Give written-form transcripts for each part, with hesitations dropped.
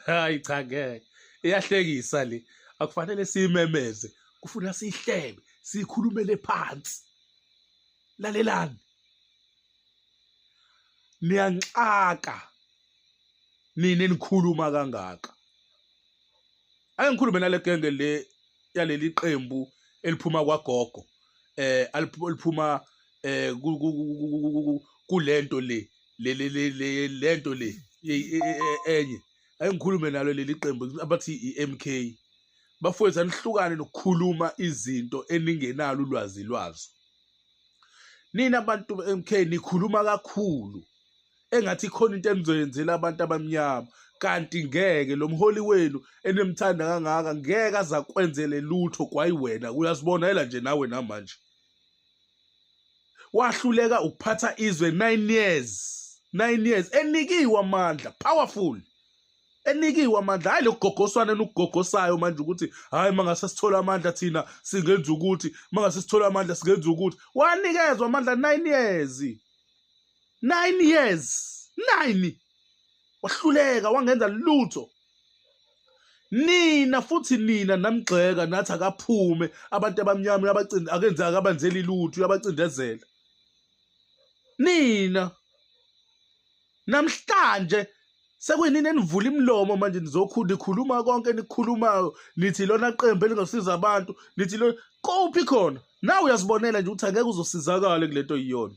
Hayi cha ngeke. Iyahlekisa le. Akufanele siyimemeze. Kufuna siyihlebe, sikhulumele phansi. Lalelani. Niyanxaka. Nini nikhuluma kangaka. Ake ngikhulume nale genge le yaleli qembu eliphuma kwagogo. Eliphuma kulento lento le enye. Ake ngikhulume nalo leli qembu abathi i-MK. Bafowethu anihlukane nokukhuluma izinto eningenalo ulwazi lwazo. Nina abantu be-MK nikhuluma kakhulu engathi khona into enizoyenzela abantu abamnyama, kanti ngeke lo mholi wenu enemthanda kangaka ngeke azakwenzele lutho kwayi wena uyazibonela nje nawe namanje. Wahluleka ukuphatha izwe 9 years enikiwe amandla, powerful. Enikiwe amandla, hayi lokugogoswana nokugogosayo manje ukuthi hayi mangase sithola amandla thina singenza ukuthi, mangase sithola amandla singenza ukuthi. Wanikezwa amandla 9 years. 9 years. 9. Wahluleka wangenza lutho. Nina futhi nina namgxeka nathi akaphume abantu abamnyama abacinda akenza akabenzeli lutho uyabacindezela. Nina namhlanje sekuyinini enivula imilomo manje nikhuluma konke nikhulumayo nithi lona qembu elingasiza abantu nithi lo kophi khona nawe uyazibonela nje ukuthi angeke uzosizakala kulento yiyona.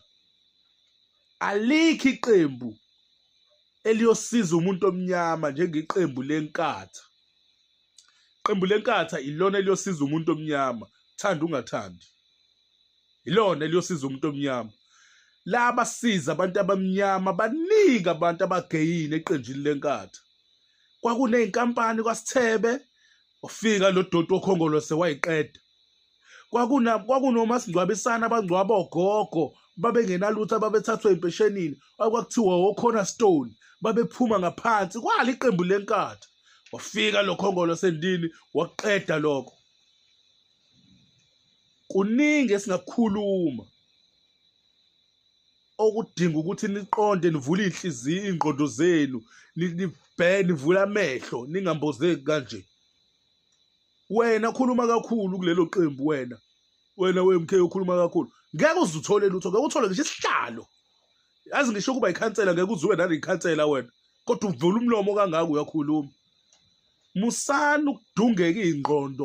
Alikho iqembu eliyosiza umuntu omnyama njengeqembu lenkatha. Iqembu lenkatha ilona eliyosiza umuntu omnyama, thanda ungathandi. Ilona eliyosiza umuntu omnyama. Laba siza abantu abamnyama baningi abantu abageyini eqenjini lenkatha. Kwakuneyinkampani kwaSithebe, wafika lo doti wokhongolose wayiqeda. Kwakunomasingcwabisana abangcwaba ogogo babengenalutho ababethathwa impeshenini, okwakuthiwa oCornerstone, babephuma ngaphansi kwali iqembu lenkatha. Wafika lo khongolose endini waqeda lokho. Kuningi esingakukhuluma okudinga ukuthi niqonde nivule inhliziyo ingqondo zenu nivule amehlo ningambozeki kanje. Wena khuluma kakhulu kulelo qembu wena we-MK ukhuluma kakhulu. Ngeke uzuthole lutho, ngeke uthole ngisho isihlalo. Yazi ngisho kuba ikhansela ngeke uzuwe nani ikhansela wena. Kodwa uvula umlomo kangaka uyakhuluma. Musana ukudungeka ingqondo.